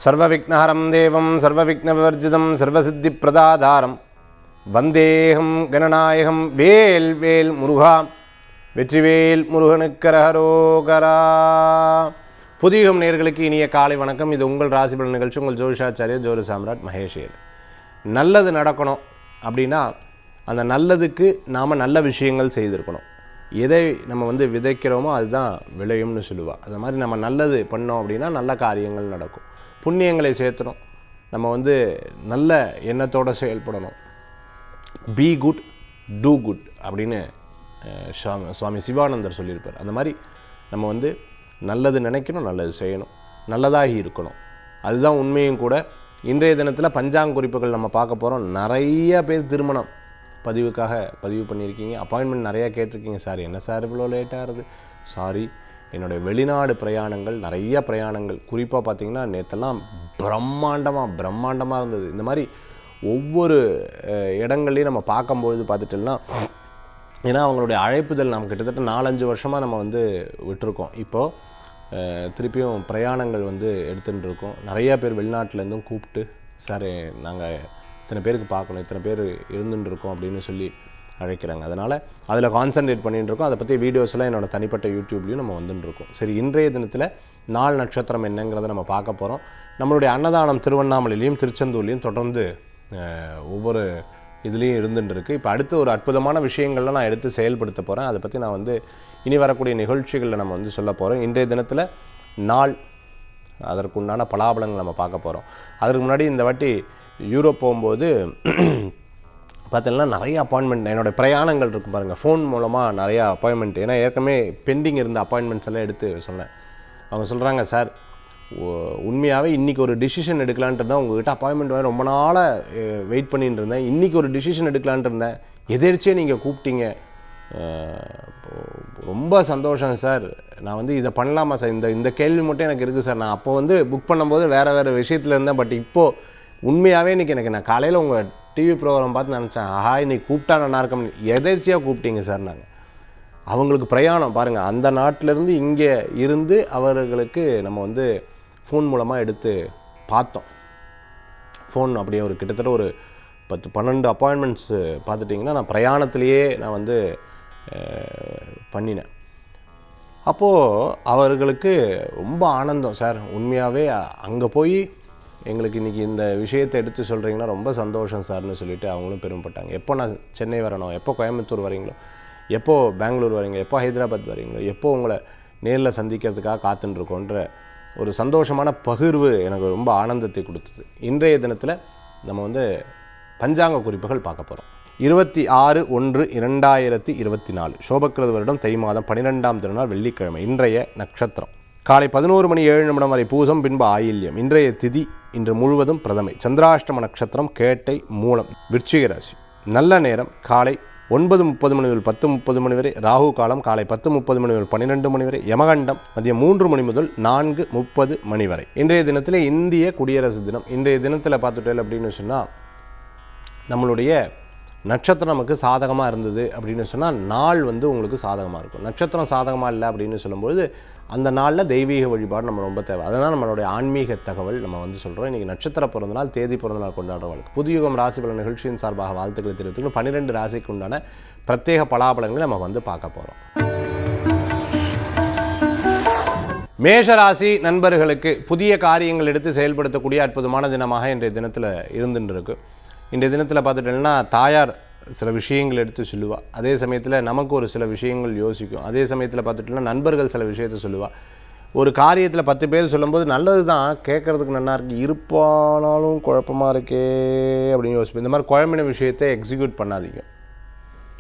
சர்வவிக்னஹரம் தேவம் சர்வவிக்னவிவர்ஜிதம் சர்வசித்திப்பிரதாதாரம் வந்தேகம் கணநாயகம் வேல் வேல் முருகா வெற்றிவேல் முருகனுக்கரஹரோகரா. புதியுகம் நேயர்களுக்கு இனிய காலை வணக்கம். இது உங்கள் ராசிபலன் நிகழ்ச்சி. உங்கள் ஜோதிஷாச்சாரியர் ஜோதி சாம்ராட் மகேஷேர். நல்லது நடக்கணும் அப்படின்னா அந்த நல்லதுக்கு நாம் நல்ல விஷயங்கள் செய்திருக்கணும். எதை நம்ம விதைக்கிறோமோ அதுதான் விளையும்னு சொல்லுவா. அது மாதிரி நம்ம நல்லது பண்ணோம் அப்படின்னா நல்ல காரியங்கள் நடக்கும். புண்ணியங்களை சேர்த்தணும். நம்ம நல்ல எண்ணத்தோடு செயல்படணும். பி குட் டூ குட் அப்படின்னு சுவாமி சிவானந்தர் சொல்லியிருப்பார். அந்த மாதிரி நம்ம நல்லது நினைக்கணும், நல்லது செய்யணும், நல்லதாகி இருக்கணும். அதுதான் உண்மையும் கூட. இன்றைய தினத்தில் பஞ்சாங்க குறிப்புகள் நம்ம பார்க்க போகிறோம். நிறைய பேர் திருமணம் பதிவுக்காக பதிவு பண்ணியிருக்கீங்க. அப்பாயின்மெண்ட் நிறையா கேட்டிருக்கீங்க. சார் என்ன சார் இவ்வளோ லேட்டாக இருக்குது? சாரி, என்னுடைய வெளிநாடு பிரயாணங்கள், நிறைய பிரயாணங்கள். குறிப்பாக பார்த்திங்கன்னா நேற்றெல்லாம் பிரம்மாண்டமாக இருந்தது. இந்த மாதிரி ஒவ்வொரு இடங்கள்லையும் நம்ம பார்க்கும்பொழுது பார்த்துட்டோம்னா, ஏன்னா அவங்களுடைய அழைப்புதல் நம்ம கிட்டத்தட்ட 4-5 வருஷமாக நம்ம விட்டுருக்கோம். இப்போது திருப்பியும் பிரயாணங்கள் எடுத்துகிட்டு இருக்கோம். நிறையா பேர் வெளிநாட்டிலேருந்தும் கூப்பிட்டு, சார் நாங்கள் இத்தனை பேருக்கு பார்க்கணும், இத்தனை பேர் இருந்துட்டு இருக்கோம் அப்படின்னு சொல்லி அழைக்கிறாங்க. அதனால் அதில் கான்சன்ட்ரேட் பண்ணிகிட்டு இருக்கோம். அதை பற்றி வீடியோஸ்லாம் என்னோடய தனிப்பட்ட யூடியூப்லேயும் நம்ம வந்துட்டுருக்கோம். சரி, இன்றைய தினத்தில் நாள் நட்சத்திரம் என்னங்கிறத நம்ம பார்க்க போகிறோம். நம்மளுடைய அன்னதானம் திருவண்ணாமலையிலையும் திருச்செந்தூர்லேயும் தொடர்ந்து ஒவ்வொரு இதுலேயும் இருந்துட்டுருக்கு. இப்போ அடுத்து ஒரு அற்புதமான விஷயங்கள்லாம் நான் எடுத்து செயல்படுத்த போகிறேன். அதை பற்றி நான் இனி வரக்கூடிய நிகழ்ச்சிகளில் நம்ம சொல்ல போகிறோம். இன்றைய தினத்தில் நாள் அதற்குண்டான பலாபலங்கள் நம்ம பார்க்க போகிறோம். அதற்கு முன்னாடி இந்த வாட்டி யூரோப் போகும்போது பார்த்தீங்கன்னா நிறைய அப்பாயின்மெண்ட், என்னோடய பிரயாணங்கள் இருக்கும் பாருங்கள். ஃபோன் மூலமாக நிறையா அப்பாயின்மெண்ட், ஏன்னா ஏற்கனவே பெண்டிங் இருந்த அப்பாயின்மெண்ட்ஸ் எல்லாம் எடுத்து சொன்னேன். அவங்க சொல்கிறாங்க, சார் உண்மையாகவே இன்றைக்கி ஒரு டிசிஷன் எடுக்கலான்ட்டு இருந்தேன். உங்கள்கிட்ட அப்பாயின்மெண்ட் ரொம்ப நாளாக வெயிட் பண்ணிட்டு இருந்தேன். இன்றைக்கி ஒரு டிசிஷன் எடுக்கலான்ட்டு இருந்தேன். எதிர்ச்சியே நீங்கள் கூப்பிட்டீங்க. ரொம்ப சந்தோஷம் சார். நான் இதை பண்ணலாமா சார்? இந்த கேள்வி மட்டும் எனக்கு இருக்குது சார். நான் அப்போ புக் பண்ணும்போது வேறு விஷயத்தில் இருந்தேன். பட் இப்போது உண்மையாகவே இன்றைக்கி நான் காலையில் உங்கள் டிவி ப்ரோக்ராம் பார்த்து நினச்சேன், ஆஹா இன்றைக்கி கூப்பிட்டா நல்லா இருக்கோம். எதேர்ச்சியாக கூப்பிட்டீங்க சார். நாங்கள் அவங்களுக்கு பிரயாணம் பாருங்கள், அந்த நாட்டிலேருந்து இங்கே இருந்து அவர்களுக்கு நம்ம ஃபோன் மூலமாக எடுத்து பார்த்தோம். ஃபோன் அப்படியே ஒரு கிட்டத்தட்ட ஒரு 10-12 அப்பாயின்மெண்ட்ஸு பார்த்துட்டிங்கன்னா நான் பிரயாணத்திலேயே நான் பண்ணினேன். அப்போது அவர்களுக்கு ரொம்ப ஆனந்தம். சார் உண்மையாகவே அங்கே போய் எங்களுக்கு இன்றைக்கி இந்த விஷயத்தை எடுத்து சொல்கிறீங்கன்னா ரொம்ப சந்தோஷம் சார்னு சொல்லிவிட்டு அவங்களும் பெருமைப்பட்டாங்க. எப்போ நான் சென்னை வரணும், எப்போ கோயம்புத்தூர் வரீங்களோ, எப்போ பெங்களூர் வரீங்க, எப்போ ஹைதராபாத் வரீங்களோ, எப்போ உங்களை நேரில் சந்திக்கிறதுக்காக காத்துட்டுருக்கோன்ற ஒரு சந்தோஷமான பகிர்வு எனக்கு ரொம்ப ஆனந்தத்தை கொடுத்தது. இன்றைய தினத்தில் நம்ம பஞ்சாங்க குறிப்புகள் பார்க்க போகிறோம். 26/1/2024 சோபக்கிருது வருடம் தை மாதம் 12ஆம் திருநாள் வெள்ளிக்கிழமை. இன்றைய நட்சத்திரம் காலை 11:07 வரை பூசம், பின்பு ஆயில்யம். இன்றைய திதி இன்று முழுவதும் பிரதமை. சந்திராஷ்டம நட்சத்திரம் கேட்டை மூலம். விருச்சிக ராசி. நல்ல நேரம் காலை 9:30 முதல் 10:30 வரை. ராகு காலம் காலை 10:30 முதல் 12 வரை. யமகண்டம் மதியம் 3 முதல் 4:30 வரை. இன்றைய தினத்தில் இந்திய குடியரசு தினம். இன்றைய தினத்தில் பார்த்துட்டேன் அப்படின்னு சொன்னால் நம்மளுடைய நட்சத்திரம் நமக்கு சாதகமாக இருந்தது அப்படின்னு சொன்னால் நாள் உங்களுக்கு சாதகமாக இருக்கும். நட்சத்திரம் சாதகமாக இல்லை அப்படின்னு சொல்லும்போது அந்த நாளில் தெய்வீக வழிபாடு நம்ம ரொம்ப தேவை. அதனால் நம்மளுடைய ஆன்மீக தகவல் நம்ம சொல்கிறோம். இன்றைக்கி நட்சத்திர பிறந்தநாள், தேதி பிறந்தநாள் கொண்டாடுறவங்களுக்கு புதியுகம் ராசிபலன் நிகழ்ச்சியின் சார்பாக வாழ்த்துக்களை தெரிவித்துக்கணும். 12 ராசிக்கு உண்டான பிரத்யேக பலாபலங்களை நம்ம பார்க்க போகிறோம். மேஷராசி நண்பர்களுக்கு புதிய காரியங்கள் எடுத்து செயல்படுத்தக்கூடிய அற்புதமான தினமாக இன்றைய தினத்தில் இருந்துட்டு இருக்கு. இன்றைய தினத்தில் பார்த்துட்டோம்னா தாயார் சில விஷயங்கள் எடுத்து சொல்லுவாள். அதே சமயத்தில் நமக்கு ஒரு சில விஷயங்கள் யோசிக்கும். அதே சமயத்தில் பார்த்துட்டோம்னா நண்பர்கள் சில விஷயத்தை சொல்லுவாள். ஒரு காரியத்தில் 10 பேர் சொல்லும்போது நல்லது தான், கேட்குறதுக்கு நல்லா இருக்குது, இருப்பானாலும் குழப்பமாக இருக்கே அப்படின்னு யோசிப்போம். இந்த மாதிரி குழம்பின விஷயத்தை எக்ஸிக்யூட் பண்ணாதீங்க.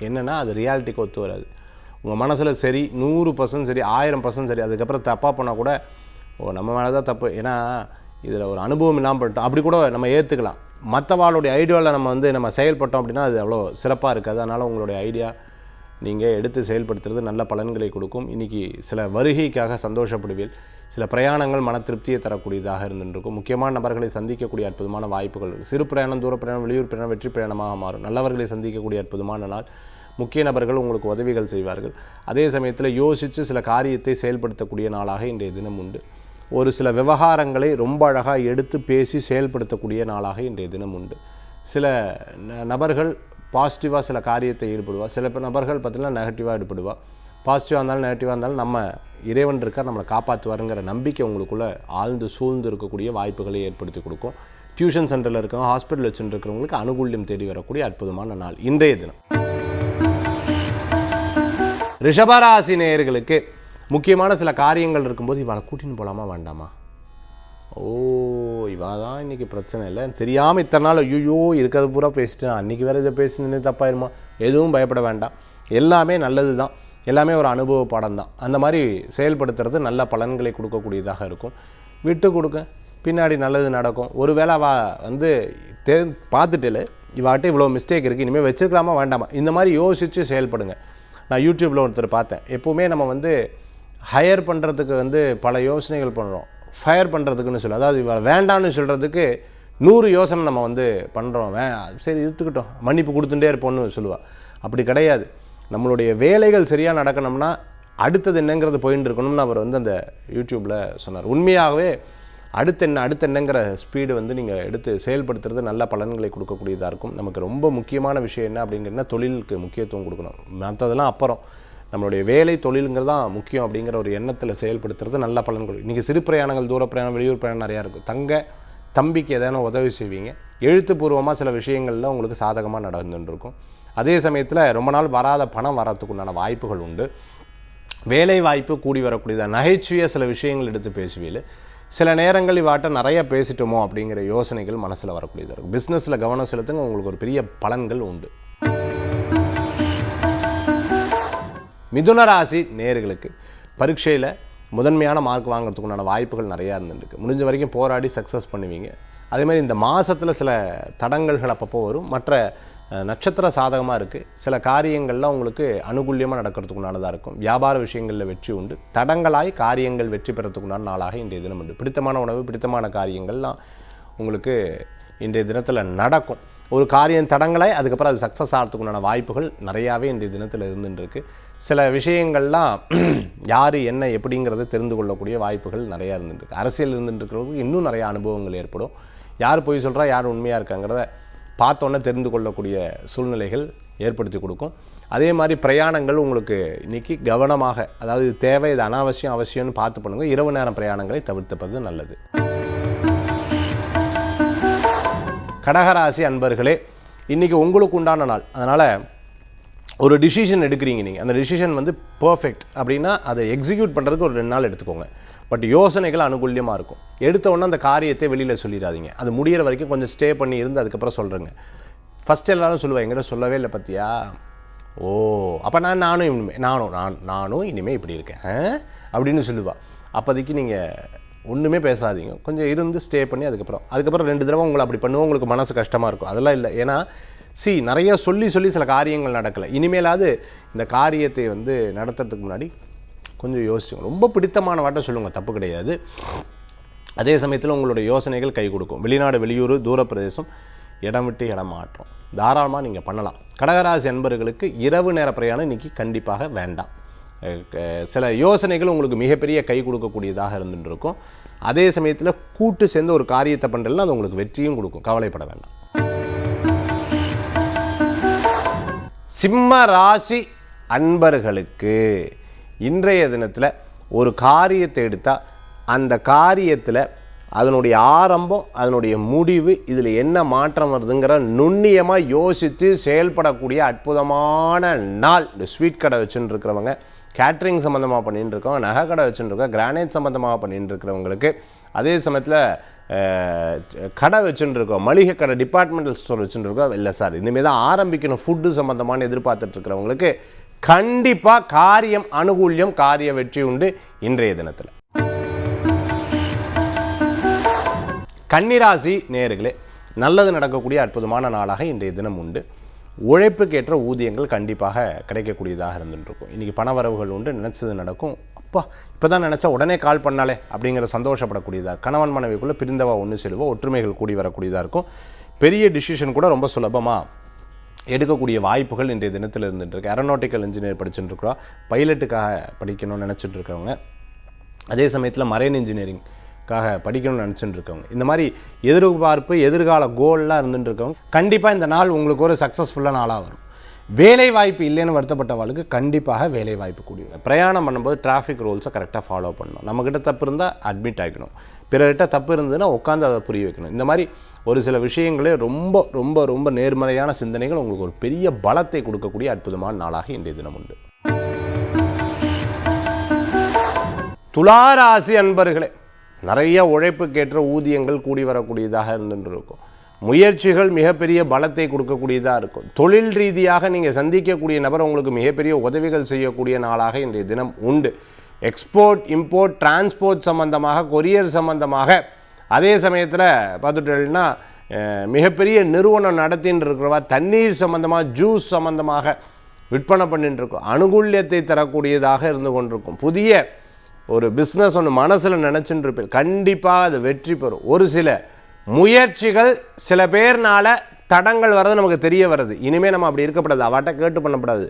என்னென்னா அது ரியாலிட்டிக்கு ஒத்து வராது. உங்கள் மனசில் சரி 100% சரி 1000% சரி, அதுக்கப்புறம் தப்பாக போனால் கூட நம்ம மேலே தான் தப்பு, ஏன்னா இதில் ஒரு அனுபவம் இல்லாமல் பண்ணிட்டோம் அப்படி கூட நம்ம ஏற்றுக்கலாம். மற்றவாளுடைய ஐடியாவில் நம்ம செயல்பட்டோம் அப்படின்னா அது அவ்வளோ சிறப்பாக இருக்காது. அதனால் உங்களுடைய ஐடியா நீங்கள் எடுத்து செயல்படுத்துறது நல்ல பலன்களை கொடுக்கும். இன்றைக்கி சில வருகைக்காக சந்தோஷப்படுவீர்கள். சில பிரயாணங்கள் மன திருப்தியை தரக்கூடியதாக இருந்துருக்கும். முக்கியமான நபர்களை சந்திக்கக்கூடிய அற்புதமான வாய்ப்புகள். சிறு பிரயாணம், தூர பிரயாணம், வெளியூர் பிரயாணம் வெற்றி பிரயாணமாக மாறும். நல்லவர்களை சந்திக்கக்கூடிய அற்புதமான நாள். முக்கிய நபர்கள் உங்களுக்கு உதவிகள் செய்வார்கள். அதே சமயத்தில் யோசித்து சில காரியத்தை செயல்படுத்தக்கூடிய நாளாக இன்றைய தினம் உண்டு. ஒரு சில விவகாரங்களை ரொம்ப அழகாக எடுத்து பேசி செயல்படுத்தக்கூடிய நாளாக இன்றைய தினம் உண்டு. சில நபர்கள் பாசிட்டிவாக சில காரியத்தை ஈடுபடுவா, சில நபர்கள் பார்த்திங்கன்னா நெகட்டிவாக ஈடுபடுவா. பாசிட்டிவாக இருந்தாலும் நெகட்டிவாக இருந்தாலும் நம்ம இறைவன் இருக்கார், நம்மளை காப்பாற்றுவாருங்கிற நம்பிக்கை உங்களுக்குள்ளே ஆழ்ந்து சூழ்ந்து இருக்கக்கூடிய வாய்ப்புகளை ஏற்படுத்தி கொடுக்கும். டியூஷன் சென்டரில் இருக்கவங்க, ஹாஸ்பிட்டல் வச்சுட்டு இருக்கிறவங்களுக்கு அனுகூல்யம் தேடி வரக்கூடிய அற்புதமான நாள் இன்றைய தினம். ரிஷபராசி நேயர்களுக்கு முக்கியமான சில காரியங்கள் இருக்கும்போது இவளை கூட்டின்னு போகலாமா வேண்டாமா, இவா தான் இன்றைக்கி பிரச்சனை இல்லை தெரியாமல் இத்தனை நாள் ஐயோ இருக்கிறது பூரா பேசிட்டேன், அன்றைக்கி வேறு இதை பேசினே தப்பாயிருமா, எதுவும் பயப்பட வேண்டாம். எல்லாமே நல்லது தான், எல்லாமே ஒரு அனுபவ பாடம் தான். அந்த மாதிரி செயல்படுத்துறது நல்ல பலன்களை கொடுக்கக்கூடியதாக இருக்கும். விட்டு கொடுக்க, பின்னாடி நல்லது நடக்கும். ஒரு வேளை அவள் பார்த்துட்டு இவாட்ட இவ்வளோ மிஸ்டேக் இருக்குது, இனிமேல் வச்சுருக்கலாமா வேண்டாமா, இந்த மாதிரி யோசித்து செயல்படுங்க. நான் யூடியூப்பில் ஒருத்தர் பார்த்தேன், எப்போவுமே நம்ம ஹையர் பண்ணுறதுக்கு பல யோசனைகள் பண்ணுறோம், ஃபயர் பண்ணுறதுக்குன்னு சொல்லி, அதாவது இவள் வேண்டான்னு சொல்கிறதுக்கு 100 யோசனை நம்ம பண்ணுறோம். சரி எடுத்துக்கிட்டோம், மன்னிப்பு கொடுத்துட்டே இருப்போம்னு சொல்லுவாள். அப்படி கிடையாது. நம்மளுடைய வேலைகள் சரியாக நடக்கணும்னா அடுத்தது என்னங்கிறது போயின்னு இருக்கணும்னு அவர் அந்த யூடியூப்பில் சொன்னார். உண்மையாகவே அடுத்து என்னங்கிற ஸ்பீடு நீங்கள் எடுத்து செயல்படுத்துறது நல்ல பலன்களை கொடுக்கக்கூடியதாக இருக்கும். நமக்கு ரொம்ப முக்கியமான விஷயம் என்ன அப்படிங்கிறதுனா தொழிலுக்கு முக்கியத்துவம் கொடுக்கணும். மற்றதெல்லாம் அப்புறம், நம்மளுடைய வேலை தொழிலுங்கிறது தான் முக்கியம் அப்படிங்கிற ஒரு எண்ணத்தில் செயல்படுத்துறது நல்ல பலன் கொடுக்கும். இன்றைக்கி சிறு பிரயாணங்கள், தூர பிரயாணம், வெளியூர் பிரயாணம் நிறையா இருக்கும். தம்பிக்கு எதனா உதவி செய்வீங்க. எழுத்துப்பூர்வமாக சில விஷயங்களில் உங்களுக்கு சாதகமாக நடந்துருக்கும். அதே சமயத்தில் ரொம்ப நாள் வராத பணம் வரத்துக்கு உண்டான வாய்ப்புகள் உண்டு. வேலை வாய்ப்பு கூடி வரக்கூடியதாக நகைச்சுவையாக சில விஷயங்கள் எடுத்து பேசுவீங்க. சில நேரங்கள் இவாட்ட நிறைய பேசிட்டோமோ அப்படிங்கிற யோசனைகள் மனசில் வரக்கூடியதாக இருக்கும். பிஸ்னஸில் கவனம் செலுத்துங்க, உங்களுக்கு ஒரு பெரிய பலன்கள் உண்டு. மிதுன ராசி நேயர்களுக்கு பரீட்சையில் முதன்மையான மார்க் வாங்கிறதுக்குண்டான வாய்ப்புகள் நிறையா இருந்துருக்கு. முடிஞ்ச வரைக்கும் போராடி சக்ஸஸ் பண்ணுவீங்க. அதேமாதிரி இந்த மாதத்தில் சில தடங்கல்கள் அப்பப்போ வரும். மற்ற நட்சத்திர சாதகமாக இருக்குது. சில காரியங்கள்லாம் உங்களுக்கு அனுகூல்யமாக நடக்கிறதுக்குண்டானதாக இருக்கும். வியாபார விஷயங்களில் வெற்றி உண்டு. தடங்களாய் காரியங்கள் வெற்றி பெறத்துக்குண்டான நாளாக இன்றைய தினம் உண்டு. பிடித்தமான உணவு, பிடித்தமான காரியங்கள்லாம் உங்களுக்கு இன்றைய தினத்தில் நடக்கும். ஒரு காரியம் தடங்களாய் அதுக்கப்புறம் அது சக்ஸஸ் ஆகிறதுக்குண்டான வாய்ப்புகள் நிறையாவே இன்றைய தினத்தில் இருந்துருக்கு. சில விஷயங்கள்லாம் யார் என்ன எப்படிங்கிறத தெரிந்து கொள்ளக்கூடிய வாய்ப்புகள் நிறையா இருந்துருக்கு. அரசியல் இருந்துருக்கிறவங்களுக்கு இன்னும் நிறையா அனுபவங்கள் ஏற்படும். யார் பொய் சொல்கிறா, யார் உண்மையாக இருக்காங்கிறத பார்த்தோன்னே தெரிந்து கொள்ளக்கூடிய சூழ்நிலைகள் ஏற்படுத்தி கொடுக்கும். அதே மாதிரி பிரயாணங்கள் உங்களுக்கு இன்றைக்கி கவனமாக, அதாவது இது தேவை, இது அனாவசியம், அவசியம்னு பார்த்து பண்ணுங்கள். இரவு நேரம் பிரயாணங்களை தவிர்த்துப்பது நல்லது. கடகராசி அன்பர்களே, இன்றைக்கி உங்களுக்கு உண்டான நாள். அதனால் ஒரு டிசிஷன் எடுக்கிறீங்க நீங்கள், அந்த டிசிஷன் பர்ஃபெக்ட் அப்படின்னா அதை எக்ஸிக்யூட் பண்ணுறதுக்கு ஒரு 2 நாள் எடுத்துக்கோங்க. பட் யோசனைகள் அனுகூல்யமாக இருக்கும். எடுத்த உடனே அந்த காரியத்தை வெளியில் சொல்லிடாதீங்க. அது முடிகிற வரைக்கும் கொஞ்சம் ஸ்டே பண்ணி இருந்து அதுக்கப்புறம் சொல்கிறேங்க. ஃபஸ்ட்டு எல்லோரும் சொல்லுவேன், எங்கிட்ட சொல்லவே இல்லை பார்த்தியா, அப்போ நானும் இனிமேல் இப்படி இருக்கேன் அப்படின்னு சொல்லுவாள். அப்போதைக்கு நீங்கள் ஒன்றுமே பேசாதீங்க, கொஞ்சம் இருந்து ஸ்டே பண்ணி அதுக்கப்புறம் 2 தடவை உங்களை அப்படி பண்ணுவோம். உங்களுக்கு மனசு கஷ்டமாக இருக்கும். அதெல்லாம் இல்லை. ஏன்னா நிறைய சொல்லி சில காரியங்கள் நடக்கலை. இனிமேலாவது இந்த காரியத்தை நடத்துறதுக்கு முன்னாடி கொஞ்சம் யோசிச்சுங்க. ரொம்ப பிடித்தமான வாட்டை சொல்லுங்கள், தப்பு கிடையாது. அதே சமயத்தில் உங்களுடைய யோசனைகள் கை கொடுக்கும். வெளிநாடு, வெளியூர், தூரப்பிரதேசம், இடம் விட்டு இடம் மாற்றம் தாராளமாக நீங்கள் பண்ணலாம். கடகராசி அன்பர்களுக்கு இரவு நேர பிரயாணம் இன்றைக்கி கண்டிப்பாக வேண்டாம். சில யோசனைகள் உங்களுக்கு மிகப்பெரிய கை கொடுக்கக்கூடியதாக இருந்துட்டு இருக்கும். அதே சமயத்தில் கூட்டு சேர்ந்து ஒரு காரியத்தை பண்ணுறதுல அது உங்களுக்கு வெற்றியும் கொடுக்கும். கவலைப்பட வேண்டாம். சிம்ம ராசி அன்பர்களுக்கு இன்றைய தினத்தில் ஒரு காரியத்தை எடுத்தால் அந்த காரியத்தில் அதனுடைய ஆரம்பம், அதனுடைய முடிவு, இதில் என்ன மாற்றம் வருதுங்கிற நுண்ணியமாக யோசித்து செயல்படக்கூடிய அற்புதமான நாள். இந்த ஸ்வீட் கடை வச்சுன்னு இருக்கிறவங்க, கேட்ரிங் சம்மந்தமாக பண்ணிட்டு இருக்கவங்க, நகை கடை வச்சுட்டு இருக்கோம், கிரானைட் சம்மந்தமாக பண்ணிட்டு இருக்கிறவங்களுக்கு, அதே சமயத்தில் கடை வச்சுட்டு இருக்கோம், மளிகை கடை, டிபார்ட்மெண்டல் ஸ்டோர் வச்சுட்டு இருக்கோம், இல்லை சார் இனிமேல் தான் ஆரம்பிக்கணும் ஃபுட்டு சம்மந்தமான எதிர்பார்த்துட்டு இருக்கிறவங்களுக்கு கண்டிப்பாக காரியம் அனுகூல்யம், காரிய வெற்றி உண்டு இன்றைய தினத்தில். கன்னிராசி நேயர்களே, நல்லது நடக்கக்கூடிய அற்புதமான நாளாக இன்றைய தினம் உண்டு. உழைப்புக்கேற்ற ஊதியங்கள் கண்டிப்பாக கிடைக்கக்கூடியதாக இருந்துருக்கும். இன்றைக்கி பண வரவுகள் உண்டு, நினச்சது நடக்கும். அப்பா இப்போ தான் நினச்சா உடனே கால் பண்ணாலே அப்படிங்கிற சந்தோஷப்படக்கூடியதாக. கணவன் மனைவிக்குள்ளே பிரிந்தவா ஒன்று செல்வோம், ஒற்றுமைகள் கூடி வரக்கூடியதாக இருக்கும். பெரிய டிசிஷன் கூட ரொம்ப சுலபமாக எடுக்கக்கூடிய வாய்ப்புகள் இன்றைய தினத்தில் இருந்துகிட்ருக்கு. ஏரோநாட்டிக்கல் இன்ஜினியர் படிச்சுட்டு இருக்கிறோம், பைலட்டுக்காக படிக்கணும்னு நினச்சிட்டு இருக்கிறவங்க, அதே சமயத்தில் மரைன் இன்ஜினியரிங் படிக்கணும்னு நினச்சிட்டு இருக்கவங்க, இந்த மாதிரி எதிர்பார்ப்பு எதிர்கால கோல்லாம் இருந்துட்டு இருக்கவங்க கண்டிப்பாக இந்த நாள் உங்களுக்கு ஒரு சக்ஸஸ்ஃபுல்லான நாளாக வரும். வேலை வாய்ப்பு இல்லைன்னு வருத்தப்பட்டவர்களுக்கு கண்டிப்பாக வேலை வாய்ப்பு கூடிய. பிரயாணம் பண்ணும்போது டிராஃபிக் ரூல்ஸை கரெக்டாக ஃபாலோ பண்ணணும். நம்மக்கிட்ட தப்பு இருந்தால் அட்மிட் ஆகிக்கணும், பிறர்கிட்ட தப்பு இருந்ததுன்னா உட்காந்து அதை புரிய வைக்கணும். இந்த மாதிரி ஒரு சில விஷயங்களே ரொம்ப ரொம்ப ரொம்ப நேர்மறையான சிந்தனைகள் உங்களுக்கு ஒரு பெரிய பலத்தை கொடுக்கக்கூடிய அற்புதமான நாளாக இன்றைய தினம் உண்டு. துளாராசி அன்பர்களே, நிறைய உழைப்புக்கேற்ற ஊதியங்கள் கூடி வரக்கூடியதாக இருந்துருக்கும். முயற்சிகள் மிகப்பெரிய பலத்தை கொடுக்கக்கூடியதாக இருக்கும். தொழில் ரீதியாக நீங்கள் சந்திக்கக்கூடிய நபர் உங்களுக்கு மிகப்பெரிய உதவிகள் செய்யக்கூடிய நாளாக இன்றைய தினம் உண்டு. எக்ஸ்போர்ட் இம்போர்ட் டிரான்ஸ்போர்ட் சம்பந்தமாக, கொரியர் சம்பந்தமாக, அதே சமயத்தில் பார்த்துட்டோம்னா மிகப்பெரிய நிறுவனம் நடத்தின்னு இருக்கிறவா தண்ணீர் சம்பந்தமாக, ஜூஸ் சம்பந்தமாக விற்பனை பண்ணிட்டு இருக்கும். அனுகூல்யத்தை தரக்கூடியதாக இருந்து கொண்டிருக்கும். புதிய ஒரு பிஸ்னஸ் ஒன்று மனசில் நினச்சின்னு இருப்பேன், கண்டிப்பாக அது வெற்றி பெறும். ஒரு சில முயற்சிகள் சில பேர்னால தடங்கள் வர்றது நமக்கு தெரிய வருது. இனிமேல் நம்ம அப்படி இருக்கப்படாது, அவட்ட கேட்டு பண்ணப்படாது,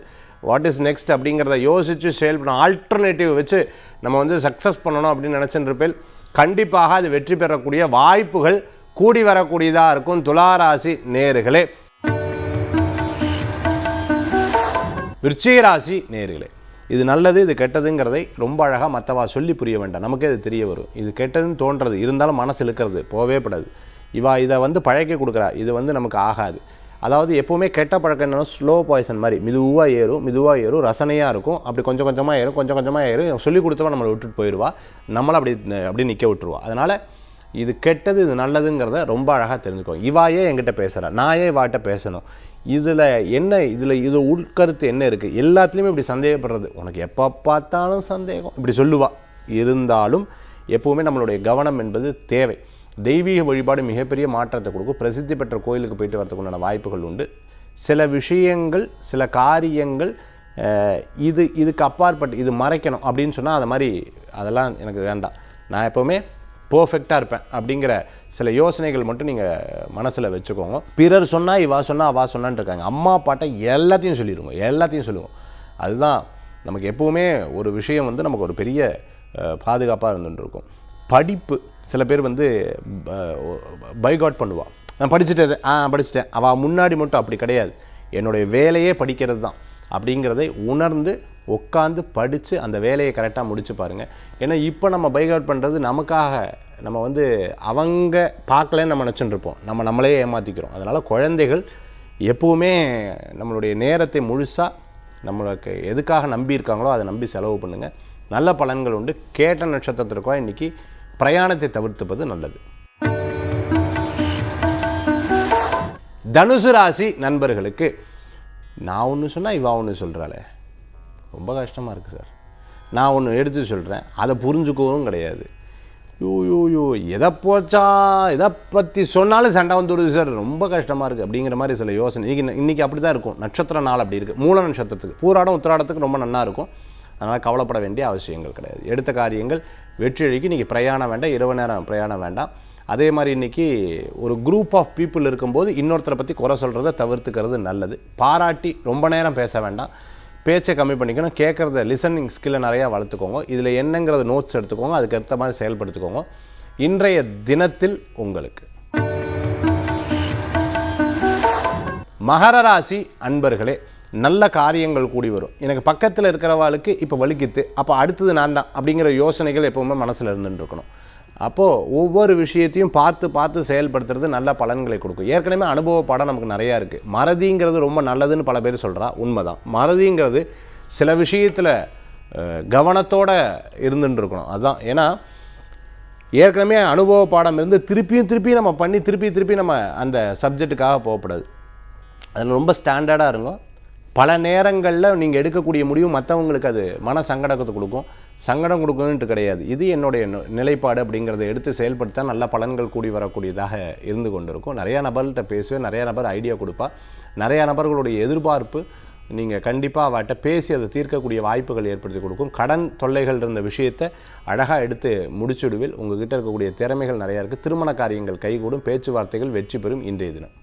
வாட் இஸ் நெக்ஸ்ட் அப்படிங்கிறத யோசித்து செயல் பண்ணணும். ஆல்டர்னேட்டிவ் வச்சு நம்ம சக்ஸஸ் பண்ணணும் அப்படின்னு நினச்சிட்டு இருப்பேன். கண்டிப்பாக அது வெற்றி பெறக்கூடிய வாய்ப்புகள் கூடி வரக்கூடியதாக இருக்கும். துளாராசி நேயர்களே. விருச்சிக ராசி நேயர்களே, இது நல்லது இது கெட்டதுங்கிறதை ரொம்ப அழகாக மற்றவா சொல்லி புரிய வேண்டாம், நமக்கே அது தெரிய வரும். இது கெட்டதுன்னு தோன்றது இருந்தாலும் மனசு இழுக்கிறது போவே படாது. இவா இதை பழக்கி கொடுக்குறா, இது நமக்கு ஆகாது. அதாவது எப்போவுமே கெட்ட பழக்கம் என்னன்னா ஸ்லோ பாய்சன் மாதிரி மெதுவாக ஏறும், ரசனையாக இருக்கும். அப்படி கொஞ்சம் கொஞ்சமாக ஏறும். சொல்லி கொடுத்தவா நம்மளை விட்டுட்டு போயிடுவா, நம்மளை அப்படி நிற்க விட்டுருவா. அதனால் இது கெட்டது இது நல்லதுங்கிறத ரொம்ப அழகாக தெரிஞ்சுக்கோங்க. இவாயே என்கிட்ட பேசுகிறா, நான் ஏன் இவாட்ட பேசணும், இது உட்கருத்து என்ன இருக்குது, எல்லாத்துலேயுமே இப்படி சந்தேகப்படுறது, உனக்கு எப்போ பார்த்தாலும் சந்தேகம் இப்படி சொல்லுவா. இருந்தாலும் எப்போவுமே நம்மளுடைய கவனம் என்பது தேவை. தெய்வீக வழிபாடு மிகப்பெரிய மாற்றத்தை கொடுக்கும். பிரசித்தி பெற்ற கோயிலுக்கு போயிட்டு வரதுக்குண்டான வாய்ப்புகள் உண்டு. சில விஷயங்கள் சில காரியங்கள் இதுக்கு அப்பாற்பட்டு இது மறைக்கணும் அப்படின்னு சொன்னால் அது மாதிரி அதெல்லாம் எனக்கு வேண்டாம், நான் எப்போவுமே பர்ஃபெக்டாக இருப்பேன் அப்படிங்கிற சில யோசனைகள் மட்டும் நீங்கள் மனசில் வச்சுக்கோங்க. பிறர் சொன்னால் இவா சொன்னால் அவா சொன்னான்னு இருக்காங்க, அம்மா அப்பாட்ட எல்லாத்தையும் சொல்லுவோம். அதுதான் நமக்கு எப்போவுமே ஒரு விஷயம் நமக்கு ஒரு பெரிய பாதுகாப்பாக இருந்துட்டு இருக்கும். படிப்பு சில பேர் பைகாட் பண்ணுவாள். நான் படிச்சுட்டேன் அவள் முன்னாடி மட்டும் அப்படி கிடையாது, என்னுடைய வேலையே படிக்கிறது தான் அப்படிங்கிறதை உணர்ந்து உட்காந்து படித்து அந்த வேலையை கரெக்டாக முடிச்சு பாருங்கள். ஏன்னா இப்போ நம்ம பைகாட் பண்ணுறது நமக்காக, நம்ம அவங்க பார்க்கலன்னு நம்ம நினச்சிட்டு இருப்போம், நம்மளே ஏமாற்றிக்கிறோம். அதனால் குழந்தைகள் எப்போவுமே நம்மளுடைய நேரத்தை முழுசாக நம்மளுக்கு எதுக்காக நம்பியிருக்காங்களோ அதை நம்பி செலவு பண்ணுங்கள். நல்ல பலன்கள் உண்டு. கேட்ட நட்சத்திரத்திற்கோ இன்றைக்கி பிரயாணத்தை தவிர்த்துப்பது நல்லது. தனுசு ராசி நண்பர்களுக்கு, நான் ஒன்று சொன்னால் இவா ஒன்று சொல்கிறாளே, ரொம்ப கஷ்டமாக இருக்குது சார். நான் ஒன்று எடுத்து சொல்கிறேன், அதை புரிஞ்சுக்கவும் கிடையாது. யோ எதை பற்றி சொன்னாலும் சண்டை வந்துடுது சார், ரொம்ப கஷ்டமாக இருக்குது அப்படிங்கிற மாதிரி சில யோசனை இன்றைக்கி அப்படி தான் இருக்கும். நட்சத்திர நாள் அப்படி இருக்குது. மூல நட்சத்திரத்துக்கு பூராடம் உத்திராடத்துக்கு ரொம்ப நல்லா இருக்கும். அதனால் கவலைப்பட வேண்டிய அவசியங்கள் கிடையாது. எடுத்த காரியங்கள் வெற்றி அளிக்கு. இன்றைக்கி பிரயாணம் வேண்டாம், இரவு நேரம் பிரயாணம் வேண்டாம். அதே மாதிரி இன்றைக்கி ஒரு குரூப் ஆஃப் பீப்புள் இருக்கும்போது இன்னொருத்தரை பற்றி குறை சொல்கிறத தவிர்த்துக்கிறது நல்லது. பாராட்டி ரொம்ப நேரம் பேச வேண்டாம், பேச்சை கம்மி பண்ணிக்கணும். கேட்குறத லிசனிங் ஸ்கில்லை நிறையா வளர்த்துக்கோங்க. இதில் என்னங்கிறத நோட்ஸ் எடுத்துக்கோங்க, அதுக்கேற்ற மாதிரி செயல்படுத்திக்கோங்க. இன்றைய தினத்தில் உங்களுக்கு மகர ராசி அன்பர்களே, நல்ல காரியங்கள் கூடி வரும். எனக்கு பக்கத்தில் இருக்கிறவாளுக்கு இப்போ வலிக்குது, அப்போ அடுத்தது நான் தான் அப்படிங்கிற யோசனைகள் எப்போவுமே மனசில் இருந்துட்டு இருக்கணும். அப்போது ஒவ்வொரு விஷயத்தையும் பார்த்து செயல்படுத்துறது நல்ல பலன்களை கொடுக்கும். ஏற்கனவே அனுபவ பாடம் நமக்கு நிறையா இருக்குது. மறதிங்கிறது ரொம்ப நல்லதுன்னு பல பேர் சொல்கிறா, உண்மைதான். மறதிங்கிறது சில விஷயத்தில் கவனத்தோடு இருந்துட்டு இருக்கணும். அதுதான். ஏன்னா ஏற்கனவே அனுபவ பாடம் இருந்து திருப்பி நம்ம பண்ணி திருப்பி நம்ம அந்த சப்ஜெக்ட்டுக்காக போகக்கூடாது. அதில் ரொம்ப ஸ்டாண்டர்டாக இருக்கும். பல நேரங்களில் நீங்கள் எடுக்கக்கூடிய முடிவு மற்றவங்களுக்கு அது மன சங்கடத்தை கொடுக்கும். சங்கடம் கொடுக்கணுன்ட்டு கிடையாது, இது என்னுடைய நிலைப்பாடு அப்படிங்கிறத எடுத்து செயல்படுத்த நல்ல பலன்கள் கூடி வரக்கூடியதாக இருந்து கொண்டு இருக்கும். நிறையா நபர்கள்ட்ட பேசுவேன், நிறையா நபர் ஐடியா கொடுப்பா. நிறையா நபர்களுடைய எதிர்பார்ப்பு நீங்கள் கண்டிப்பாக அவட்ட பேசி அதை தீர்க்கக்கூடிய வாய்ப்புகள் ஏற்படுத்தி கொடுக்கும். கடன் தொல்லைகள் இருந்த விஷயத்தை அழகாக எடுத்து முடிச்சுடுவில். உங்கள்கிட்ட இருக்கக்கூடிய திறமைகள் நிறையா இருக்குது. திருமண காரியங்கள் கைகூடும். பேச்சுவார்த்தைகள் வெற்றி பெறும் இன்றைய தினம்.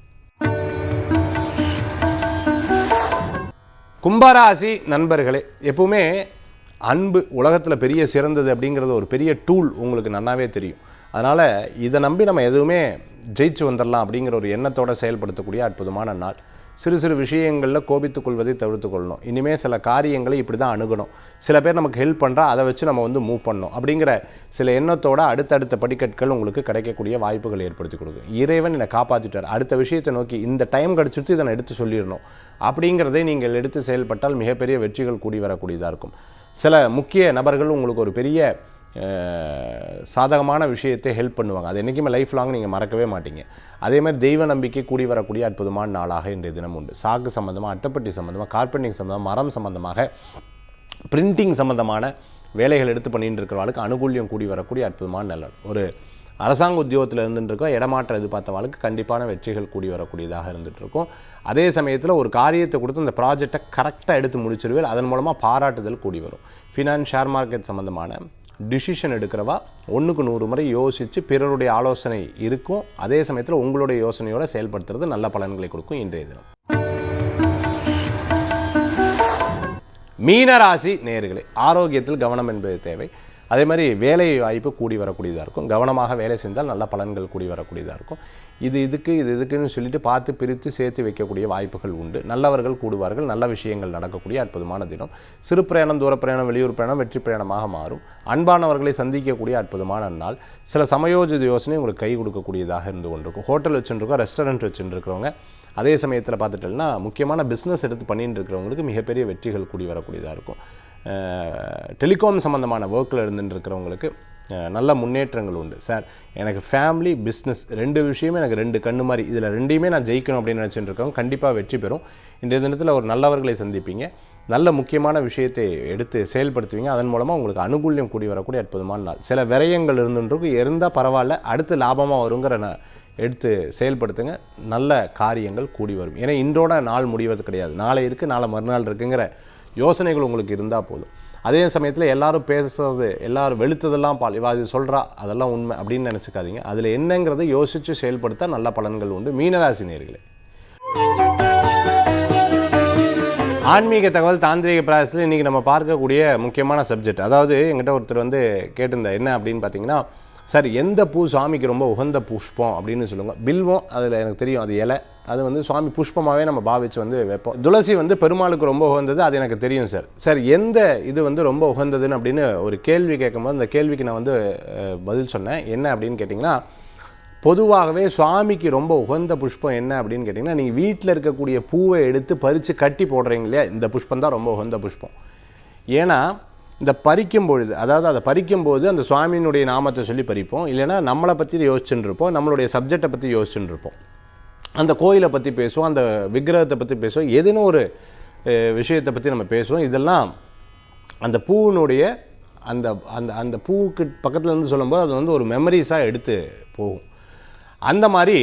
கும்பராசி நண்பர்களே, எப்பவுமே அன்பு உலகத்தில் பெரிய சிறந்தது அப்படிங்கிறது ஒரு பெரிய டூல் உங்களுக்கு நல்லாவே தெரியும். அதனால் இதை நம்பி நம்ம எதுவுமே ஜெயிச்சு வந்துடலாம் அப்படிங்கிற ஒரு எண்ணத்தோடு செயல்படுத்தக்கூடிய அற்புதமான நாள். சிறு சிறு விஷயங்களில் கோபித்துக் கொள்வதை தவிர்த்து கொள்ளணும். இனிமேல் சில காரியங்களை இப்படி தான் அணுகணும். சில பேர் நமக்கு ஹெல்ப் பண்ணுறா, அதை வச்சு நம்ம வந்து மூவ் பண்ணணும் அப்படிங்கிற சில எண்ணத்தோட அடுத்தடுத்த படிக்கட்கள் உங்களுக்கு கிடைக்கக்கூடிய வாய்ப்புகள் ஏற்படுத்தி கொடுக்கும். இறைவன் என்னை காப்பாற்றிட்டார், அடுத்த விஷயத்தை நோக்கி இந்த டைம் கிடச்சிட்டு இதை நான் எடுத்து சொல்லிடணும் அப்படிங்கிறதை நீங்கள் எடுத்து செயல்பட்டால் மிகப்பெரிய வெற்றிகள் கூடி வரக்கூடியதாக இருக்கும். சில முக்கிய நபர்கள் உங்களுக்கு ஒரு பெரிய சாதகமான விஷயத்தை ஹெல்ப் பண்ணுவாங்க. அது என்றைக்குமே லைஃப் லாங் நீங்கள் மறக்கவே மாட்டீங்க. அதே மாதிரி தெய்வ நம்பிக்கை கூடி வரக்கூடிய அற்புதமான நாளாக இன்றைய தினம் உண்டு. சாக்கு சம்மந்தமாக, அட்டைப்பட்டி சம்மந்தமாக, கார்பெண்டிங் சம்மந்தமாக, மரம் சம்மந்தமாக, பிரிண்டிங் சம்மந்தமான வேலைகள் எடுத்து பண்ணிட்டு இருக்கிறவர்களுக்கு அனுகூல்யம் கூடி வரக்கூடிய அற்புதமான நாள். ஒரு அரசாங்க உத்தியோகத்தில் இருந்துட்டுருக்கோம், இடமாற்றம் எதிர்பார்த்தவர்களுக்கு கண்டிப்பான வெற்றிகள் கூடி வரக்கூடியதாக இருந்துகிட்ருக்கும். அதே சமயத்தில் ஒரு காரியத்தை கொடுத்து அந்த ப்ராஜெக்டை கரெக்டாக எடுத்து முடிச்சிருவேன், அதன் மூலமாக பாராட்டுதல் கூடி வரும். ஃபினான்ஸ், ஷேர் மார்க்கெட் சம்மந்தமான டிசிஷன் எடுக்கிறவா 1க்கு 100 முறை யோசித்து பிறருடைய ஆலோசனை இருக்கும். அதே சமயத்தில் உங்களுடைய யோசனையோடு செயல்படுத்துறது நல்ல பலன்களை கொடுக்கும் இன்றைய தினம். மீனராசி நேயர்களே, ஆரோக்கியத்தில் கவனம் என்பது தேவை. அதே மாதிரி வேலை வாய்ப்பு கூடி வரக்கூடியதாக இருக்கும். கவனமாக வேலை செஞ்சால் நல்ல பலன்கள் கூடி வரக்கூடியதாக இருக்கும். இது இதுக்குன்னு சொல்லிட்டு பார்த்து பிரித்து சேர்த்து வைக்கக்கூடிய வாய்ப்புகள் உண்டு. நல்லவர்கள் கூடுவார்கள், நல்ல விஷயங்கள் நடக்கக்கூடிய அற்புதமான தினம். சிறு பிரயாணம், தூர பிரயாணம், வெளியூர் பிரயாணம் வெற்றி பிரயாணமாக மாறும். அன்பானவர்களை சந்திக்கக்கூடிய அற்புதமான நாள். சில சமயோஜித யோசனை உங்களுக்கு கை கொடுக்கக்கூடியதாக இருந்து கொண்டிருக்கும். ஹோட்டல் வச்சுருக்கோம், ரெஸ்டாரண்ட் வச்சுருக்கிறவங்க, அதே சமயத்தில் பார்த்துட்டோம்னா முக்கியமான பிஸ்னஸ் எடுத்து பண்ணிட்டு இருக்கிறவங்களுக்கு மிகப்பெரிய வெற்றிகள் கூடி வரக்கூடியதாக இருக்கும். டெலிகாம் சம்மந்தமான ஒர்க்கில் இருந்துட்டு இருக்கிறவங்களுக்கு நல்ல முன்னேற்றங்கள் உண்டு. சார் எனக்கு ஃபேமிலி, பிஸ்னஸ் 2 விஷயமே எனக்கு 2 கண்ணு மாதிரி, இதில் 2யுமே நான் ஜெயிக்கணும் அப்படின்னு நினச்சிட்டு இருக்கவங்க கண்டிப்பாக வெற்றி பெறும். இன்றைய தினத்தில் ஒரு நல்லவர்களை சந்திப்பீங்க, நல்ல முக்கியமான விஷயத்தை எடுத்து செயல்படுத்துவீங்க. அதன் மூலமாக உங்களுக்கு அனுகூல்யம் கூடி வரக்கூடிய அற்புதமான நாள். சில விரயங்கள் இருந்துருக்கு, இருந்தால் பரவாயில்ல, அடுத்து லாபமாக வருங்கிற எடுத்து செயல்படுத்துங்க, நல்ல காரியங்கள் கூடி வரும். ஏன்னா இன்றோட நாள் முடிவது கிடையாது, நாளை இருக்குது, நாளை மறுநாள் இருக்குங்கிற யோசனைகள் உங்களுக்கு இருந்தால் போதும். அதே சமயத்தில் எல்லாரும் பேசுறது, எல்லாரும் வெளுத்ததெல்லாம் பால், இவா இது சொல்கிறா அதெல்லாம் உண்மை அப்படின்னு நினச்சிக்காதீங்க. அதில் என்னங்கிறத யோசித்து செயல்படுத்த நல்ல பலன்கள் உண்டு. மீனராசி நேயர்களே, ஆன்மீக தகவல் தாந்திரிக பிராயசத்தில் இன்றைக்கி நம்ம பார்க்கக்கூடிய முக்கியமான சப்ஜெக்ட். அதாவது எங்கிட்ட ஒருத்தர் வந்து கேட்டிருந்தார், என்ன அப்படின்னு பார்த்தீங்கன்னா, சார் எந்த பூ சுவாமிக்கு ரொம்ப உகந்த புஷ்பம் அப்படின்னு சொல்லுங்கள். பில்வம் அதில் எனக்கு தெரியும், அது இலை, அது வந்து சுவாமி புஷ்பமாகவே நம்ம பாவிச்சு வந்து வைப்போம். துளசி வந்து பெருமாளுக்கு ரொம்ப உகந்தது, அது எனக்கு தெரியும் சார். சார் எந்த இது வந்து ரொம்ப உகந்ததுன்னு அப்படின்னு ஒரு கேள்வி கேட்கும்போது அந்த கேள்விக்கு நான் வந்து பதில் சொன்னேன். என்ன அப்படின்னு கேட்டிங்கன்னா, பொதுவாகவே சுவாமிக்கு ரொம்ப உகந்த புஷ்பம் என்ன அப்படின்னு கேட்டிங்கன்னா, நீங்கள் வீட்டில் இருக்கக்கூடிய பூவை எடுத்து பறித்து கட்டி போடுறீங்க இல்லையா, இந்த புஷ்பம் தான் ரொம்ப உகந்த புஷ்பம். ஏன்னா இந்த பறிக்கும் பொழுது, அதாவது அதை பறிக்கும்போது அந்த சுவாமியினுடைய நாமத்தை சொல்லி பறிப்போம், இல்லைனா நம்மளை பற்றி யோசிச்சுட்டு இருப்போம், நம்மளுடைய சப்ஜெக்டை பற்றி யோசிச்சுட்டு இருப்போம், அந்த கோயிலை பற்றி பேசுவோம், அந்த விக்கிரகத்தை பற்றி பேசுவோம், எதுன்னு ஒரு விஷயத்தை பற்றி நம்ம பேசுவோம். இதெல்லாம் அந்த பூவினுடைய அந்த அந்த அந்த பூவுக்கு பக்கத்தில் இருந்து சொல்லும்போது அது வந்து ஒரு மெமரிஸாக எடுத்து போகும். அந்த மாதிரி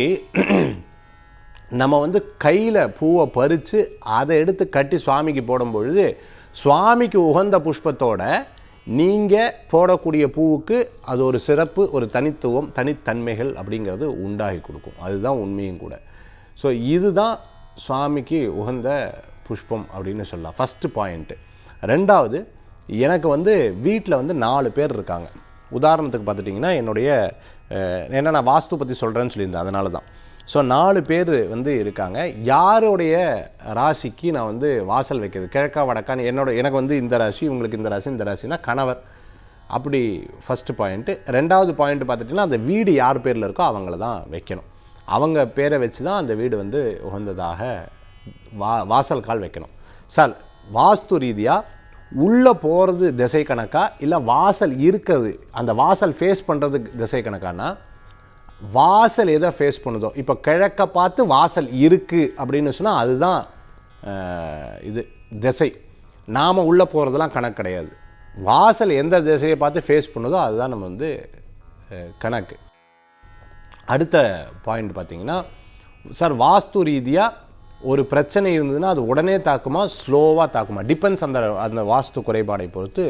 நம்ம வந்து கையில் பூவை பறித்து அதை எடுத்து கட்டி சுவாமிக்கு போடும்பொழுது சுவாமிக்கு உகந்த புஷ்பத்தோட நீங்கள் போடக்கூடிய பூவுக்கு அது ஒரு சிறப்பு, ஒரு தனித்துவம், தனித்தன்மைகள் அப்படிங்கிறது உண்டாகி கொடுக்கும். அதுதான் உண்மையும் கூட. ஸோ இதுதான் சுவாமிக்கு உகந்த புஷ்பம் அப்படின்னு சொல்லலாம், ஃபஸ்ட்டு பாயிண்ட்டு. ரெண்டாவது, எனக்கு வந்து வீட்டில் வந்து 4 பேர் இருக்காங்க. உதாரணத்துக்கு பார்த்துட்டிங்கன்னா, என்னுடைய என்ன நான் வாஸ்து பற்றி சொல்கிறேன்னு சொல்லியிருந்தேன், அதனால தான். ஸோ 4 பேர் வந்து இருக்காங்க. யாருடைய ராசிக்கு நான் வந்து வாசல் வைக்கிறது, கிழக்கா வடக்கான்னு எனக்கு வந்து இந்த ராசி, உங்களுக்கு இந்த ராசி, இந்த ராசினா கணவர், அப்படி ஃபஸ்ட்டு பாயிண்ட்டு. ரெண்டாவது பாயிண்ட்டு பார்த்துட்டிங்கன்னா, அந்த வீடு யார் பேரில் இருக்கோ அவங்கள தான் வைக்கணும். அவங்க பேரை வச்சு தான் அந்த வீடு வந்து உகந்ததாக வாசல் கால் வைக்கணும். சார் வாஸ்து ரீதியாக உள்ளே போகிறது திசை கணக்கா, இல்லை வாசல் இருக்கிறது அந்த வாசல் ஃபேஸ் பண்ணுறதுக்கு திசை கணக்கானா, வாசல் எதை ஃபேஸ் பண்ணுதோ, இப்போ கிழக்க பார்த்து வாசல் இருக்குது அப்படின்னு சொன்னால் அதுதான் இது திசை. நாம் உள்ளே போகிறதெல்லாம் கணக்கு கிடையாது. வாசல் எந்த திசையை பார்த்து ஃபேஸ் பண்ணுதோ அதுதான் நம்ம வந்து கணக்கு. அடுத்த பாயிண்ட் பார்த்திங்கன்னா, சார் வாஸ்து ரீதியாக ஒரு பிரச்சனை இருந்ததுன்னா அது உடனே தாக்குமா, ஸ்லோவாக தாக்குமா, டிபெண்ட்ஸ் அந்த வாஸ்து குறைபாடை பொறுத்து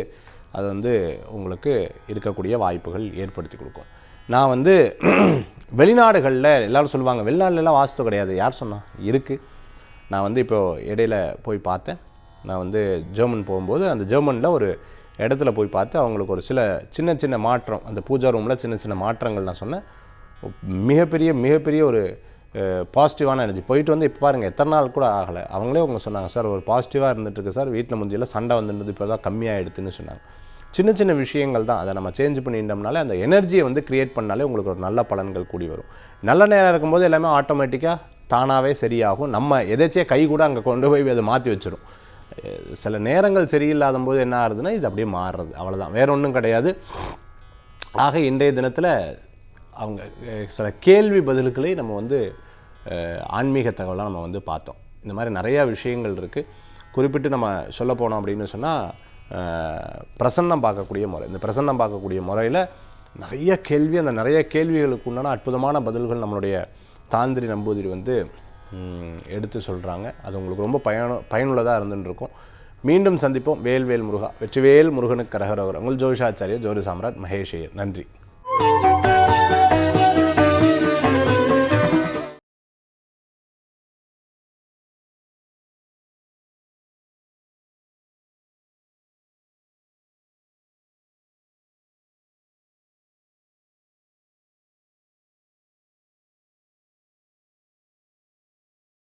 அது வந்து உங்களுக்கு இருக்கக்கூடிய வாய்ப்புகள் ஏற்படுத்தி கொடுக்கும். நான் வந்து வெளிநாடுகளில் எல்லோரும் சொல்லுவாங்க, வெளிநாடுலலாம் வாஸ்து கிடையாது. யார் சொன்னால் இருக்குது? நான் வந்து இப்போது இடையில போய் பார்த்தேன். நான் வந்து ஜெர்மன் போகும்போது அந்த ஜெர்மனில் ஒரு இடத்துல போய் பார்த்து அவங்களுக்கு ஒரு சில சின்ன சின்ன மாற்றம், அந்த பூஜா ரூமில் சின்ன சின்ன மாற்றங்கள் நான் சொன்னேன். மிகப்பெரிய ஒரு பாசிட்டிவான எனர்ஜி. போயிட்டு வந்து இப்போ பாருங்கள் எத்தனை நாள் கூட ஆகலை, அவங்களே அவங்க சொன்னாங்க, சார் ஒரு பாசிட்டிவாக இருந்துகிட்ருக்கு சார், வீட்டில் முந்தியெல்லாம் சண்டை வந்துருந்தது இப்போ தான் கம்மியாகிடுதுன்னு சொன்னாங்க. சின்ன சின்ன விஷயங்கள் தான், அதை நம்ம சேஞ்ச் பண்ணிட்டோம்னாலே அந்த எனர்ஜியை வந்து க்ரியேட் பண்ணாலே உங்களுக்கு ஒரு நல்ல பலன்கள் கூடி வரும். நல்ல நேரம் இருக்கும்போது எல்லாமே ஆட்டோமேட்டிக்காக தானாகவே சரியாகும். நம்ம எதாச்சியே கை கூட அங்கே கொண்டு போய் அதை மாற்றி வச்சிடும். சில நேரங்கள் சரியில்லாத போது என்ன ஆகுதுன்னா இது அப்படியே மாறுறது, அவ்வளோதான், வேற ஒன்றும் கிடையாது. ஆக இன்றைய தினத்தில் அவங்க சில கேள்வி பதில்களை நம்ம வந்து ஆன்மீக தகவலாக நம்ம வந்து பார்த்தோம். இந்த மாதிரி நிறையா விஷயங்கள் இருக்குது. குறிப்பிட்டு நம்ம சொல்ல போனோம் அப்படின்னு சொன்னால் பிரசன்னம் பார்க்கக்கூடிய முறை, இந்த பிரசன்னம் பார்க்கக்கூடிய முறையில் நிறைய கேள்வி, அந்த நிறைய கேள்விகளுக்கு உண்டான அற்புதமான பதில்கள் நம்மளுடைய தாந்திரி நம்பூதிரி வந்து எடுத்து சொல்கிறாங்க. அது உங்களுக்கு ரொம்ப பயனுள்ளதாக இருந்துன்னு இருக்கும். மீண்டும் சந்திப்போம். வேல்வேல் முருகா, வெற்றிவேல் முருகனுக்கு கரகரோகர். உங்கள் ஜோதிஷாச்சாரியர் ஜோதி சாம்ராட் மகேஷ் ஐயர். நன்றி.